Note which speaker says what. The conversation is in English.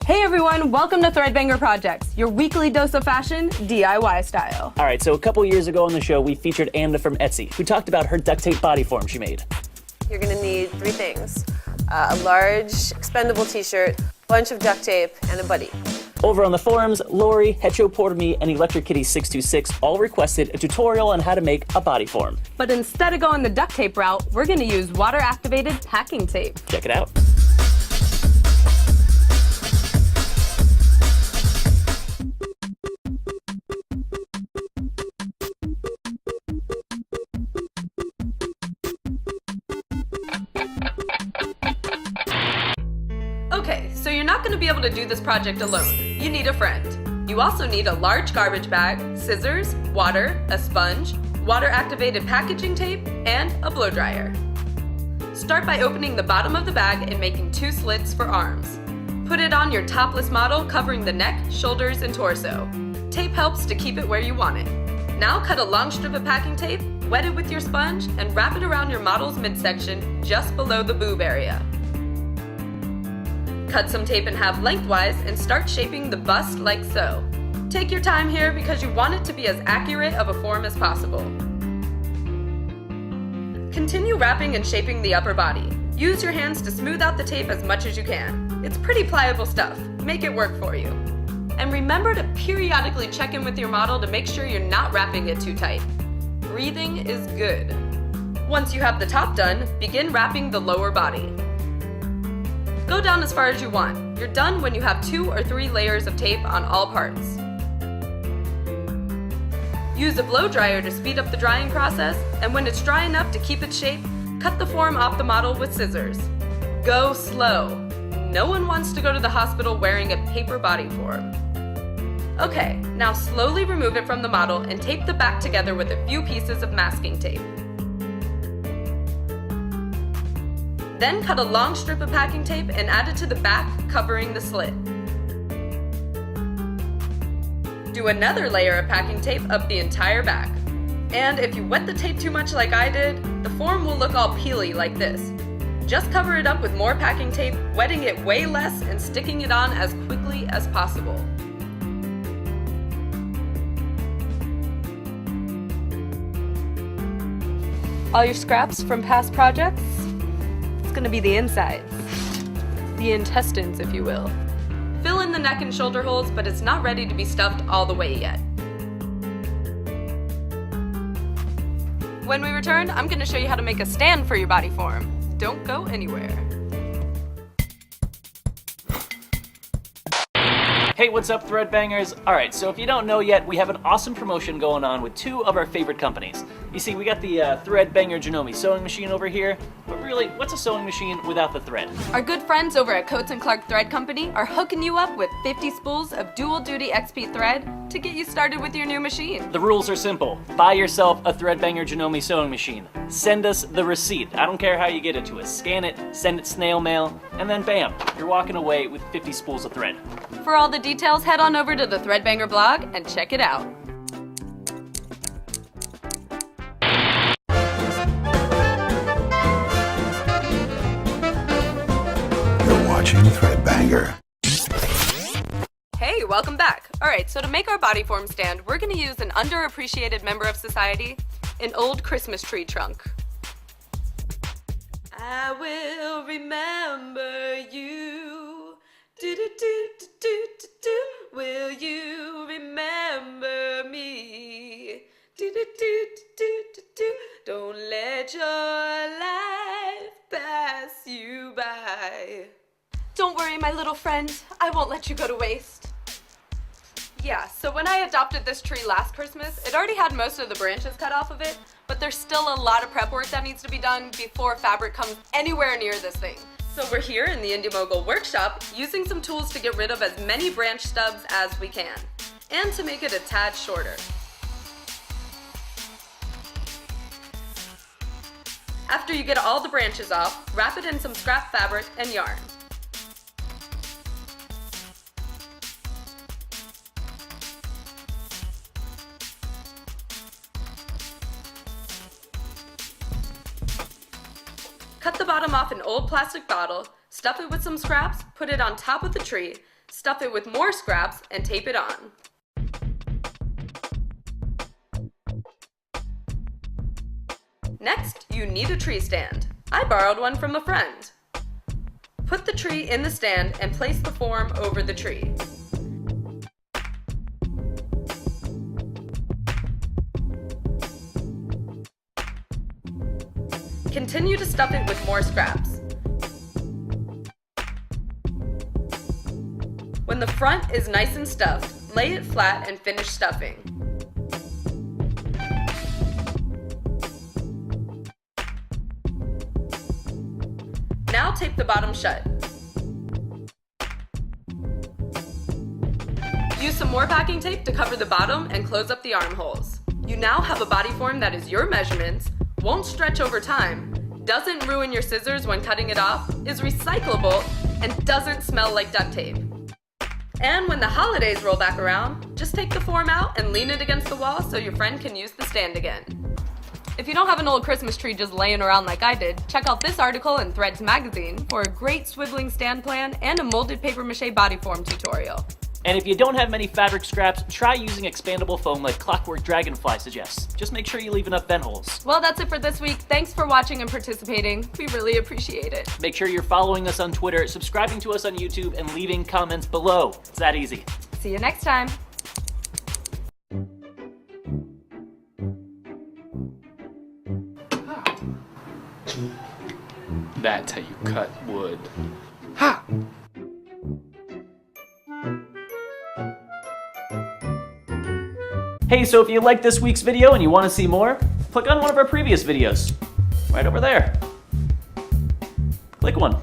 Speaker 1: Hey everyone, welcome to Threadbanger Projects, your weekly dose of fashion, DIY style.
Speaker 2: All right, so a couple years ago on the show, we featured Amanda from Etsy, who talked about her duct tape body form she made.
Speaker 3: You're gonna need three things. A large expendable t-shirt, bunch of duct tape, and a buddy.
Speaker 2: Over on the forums, Lori, Hetcho Porter Me, and Electric Kitty 626 all requested a tutorial on how to make a body form.
Speaker 1: But instead of going the duct tape route, we're gonna use water-activated packing tape.
Speaker 2: Check it out.
Speaker 1: Okay, so you're not gonna be able to do this project alone. You need a friend. You also need a large garbage bag, scissors, water, a sponge, water-activated packaging tape, and a blow dryer. Start by opening the bottom of the bag and making 2 slits for arms. Put it on your topless model, covering the neck, shoulders, and torso. Tape helps to keep it where you want it. Now cut a long strip of packing tape, wet it with your sponge, and wrap it around your model's midsection just below the boob area. Cut some tape in half lengthwise and start shaping the bust like so. Take your time here because you want it to be as accurate of a form as possible. Continue wrapping and shaping the upper body. Use your hands to smooth out the tape as much as you can. It's pretty pliable stuff. Make it work for you. And remember to periodically check in with your model to make sure you're not wrapping it too tight. Breathing is good. Once you have the top done, begin wrapping the lower body. Go down as far as you want. You're done when you have 2 or 3 layers of tape on all parts. Use a blow dryer to speed up the drying process, and when it's dry enough to keep its shape, cut the form off the model with scissors. Go slow. No one wants to go to the hospital wearing a paper body form. Okay, now slowly remove it from the model and tape the back together with a few pieces of masking tape. Then cut a long strip of packing tape and add it to the back, covering the slit. Do another layer of packing tape up the entire back. And if you wet the tape too much like I did, the form will look all peely like this. Just cover it up with more packing tape, wetting it way less and sticking it on as quickly as possible. All your scraps from past projects? It's gonna be the insides. The intestines, if you will. Fill in the neck and shoulder holes, but it's not ready to be stuffed all the way yet. When we return, I'm gonna show you how to make a stand for your body form. Don't go anywhere.
Speaker 2: Hey, what's up, Threadbangers? All right, so if you don't know yet, we have an awesome promotion going on with 2 of our favorite companies. You see, we got the Threadbanger Janome sewing machine over here, but really, what's a sewing machine without the thread?
Speaker 1: Our good friends over at Coates & Clark Thread Company are hooking you up with 50 spools of dual-duty XP thread to get you started with your new machine.
Speaker 2: The rules are simple. Buy yourself a Threadbanger Janome sewing machine. Send us the receipt. I don't care how you get it to us. Scan it, send it snail mail, and then bam, you're walking away with 50 spools of thread.
Speaker 1: For all the details, head on over to the Threadbanger blog and check it out.
Speaker 4: You're watching Threadbanger.
Speaker 1: Hey, welcome back. All right, so to make our body form stand, we're gonna use an underappreciated member of society, an old Christmas tree trunk. I will remember you. Do do do do do do do. Will you remember me? Do do do do do do do. Don't let your life pass you by. Don't worry, my little friend. I won't let you go to waste. Yeah, so when I adopted this tree last Christmas, it already had most of the branches cut off of it, but there's still a lot of prep work that needs to be done before fabric comes anywhere near this thing. So we're here in the Indie Mogul workshop using some tools to get rid of as many branch stubs as we can, and to make it a tad shorter. After you get all the branches off, wrap it in some scrap fabric and yarn. Cut the bottom off an old plastic bottle, stuff it with some scraps, put it on top of the tree, Stuff it with more scraps and tape it on. Next, you need a tree stand. I borrowed one from a friend. Put the tree in the stand and place the form over the tree. Continue to stuff it with more scraps. When the front is nice and stuffed, lay it flat and finish stuffing. Now tape the bottom shut. Use some more packing tape to cover the bottom and close up the armholes. You now have a body form that is your measurements, won't stretch over time, doesn't ruin your scissors when cutting it off, is recyclable, and doesn't smell like duct tape. And when the holidays roll back around, just take the form out and lean it against the wall so your friend can use the stand again. If you don't have an old Christmas tree just laying around like I did, check out this article in Threads magazine for a great swiveling stand plan and a molded paper mache body form tutorial.
Speaker 2: And if you don't have many fabric scraps, try using expandable foam like Clockwork Dragonfly suggests. Just make sure you leave enough vent holes.
Speaker 1: Well, that's it for this week. Thanks for watching and participating. We really appreciate it.
Speaker 2: Make sure you're following us on Twitter, subscribing to us on YouTube, and leaving comments below. It's that easy.
Speaker 1: See you next time.
Speaker 5: That's how you cut wood. Ha!
Speaker 2: Hey, so if you liked this week's video and you want to see more, click on one of our previous videos. Right over there. Click one.